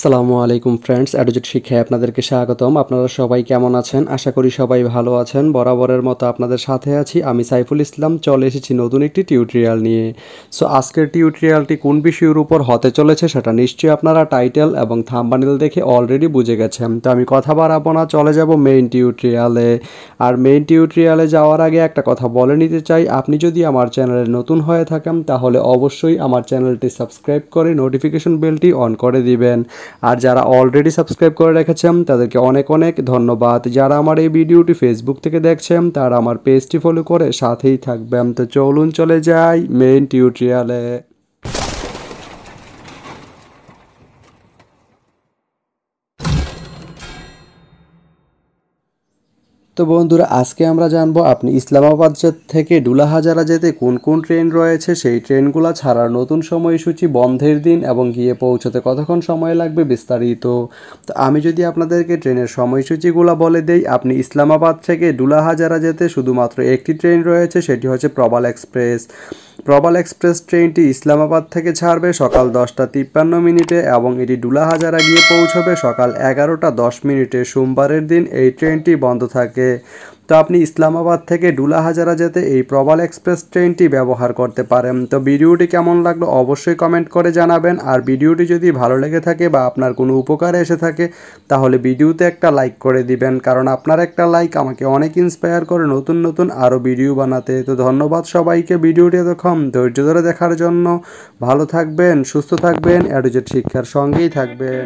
আসসালামু আলাইকুম ফ্রেন্ডস, অ্যাডুজেট শিক্ষায় আপনাদেরকে স্বাগতম। আপনারা সবাই কেমন আছেন? আশা করি সবাই ভালো আছেন। বরাবরের মতো আপনাদের সাথে আছি আমি সাইফুল ইসলাম। চলে এসেছি নতুন একটি টিউটোরিয়াল নিয়ে। সো আজকের টিউটোরিয়ালটি কোন বিষয়ের উপর হতে চলেছে সেটা নিশ্চয়ই আপনারা টাইটেল এবং থাম্বনেল দেখে অলরেডি বুঝে গেছেন। তো আমি কথা বাড়াবো না, চলে যাব মেইন টিউটোরিয়ালে। আর মেইন টিউটোরিয়ালে যাওয়ার আগে একটা কথা বলে নিতে চাই, আপনি যদি আমার চ্যানেলে নতুন হয়ে থাকেন তাহলে অবশ্যই আমার চ্যানেলটি সাবস্ক্রাইব করে নোটিফিকেশন বেলটি অন করে দিবেন। আর যারা অলরেডি সাবস্ক্রাইব করে রেখেছেন তাদেরকে অনেক অনেক ধন্যবাদ। যারা আমার এই ভিডিওটি ফেসবুক থেকে দেখছেন তারা আমার পেজটি ফলো করে সাথেই থাকবেন। তো চলুন চলে যাই মেইন টিউটোরিয়ালে। তো বন্ধুরা, আজকে আমরা জানবো আপনি ইসলামাবাদ থেকে ডুলাহাজারা যেতে কোন কোন ট্রেন রয়েছে, সেই ট্রেনগুলো ছাড়ার নতুন সময়সূচি, বন্ধের দিন এবং গিয়ে পৌঁছতে কতক্ষণ সময় লাগবে বিস্তারিত। তো আমি যদি আপনাদেরকে ট্রেনের সময়সূচিগুলো বলে দেই, আপনি ইসলামাবাদ থেকে ডুলাহাজারা যেতে শুধুমাত্র একটি ট্রেন রয়েছে, সেটি হচ্ছে প্রবাল এক্সপ্রেস। প্রবাল এক্সপ্রেস ট্রেনটি ইসলামাবাদ থেকে ছাড়বে সকাল 10টা 53 মিনিটে এবং এটি ডুলাহাজারা গিয়ে পৌঁছবে সকাল 11টা 10 মিনিটে। সোমবারের দিন এই ট্রেনটি বন্ধ থাকে। তো আপনি ইসলামাবাদ থেকে ডুলাহাজারা যেতে এই প্রবাল এক্সপ্রেস ট্রেনটি ব্যবহার করতে পারেন। তো ভিডিওটি কেমন লাগলো অবশ্যই কমেন্ট করে জানাবেন। আর ভিডিওটি যদি ভালো লেগে থাকে বা আপনার কোনো উপকারে এসে থাকে তাহলে ভিডিওতে একটা লাইক করে দিবেন, কারণ আপনার একটা লাইক আমাকে অনেক ইন্সপায়ার করে নতুন নতুন আরও ভিডিও বানাতে। তো ধন্যবাদ সবাইকে ভিডিওটি এতক্ষণ ধৈর্য ধরে দেখার জন্য। ভালো থাকবেন, সুস্থ থাকবেন, অ্যাডুজেট শিক্ষার সঙ্গেই থাকবেন।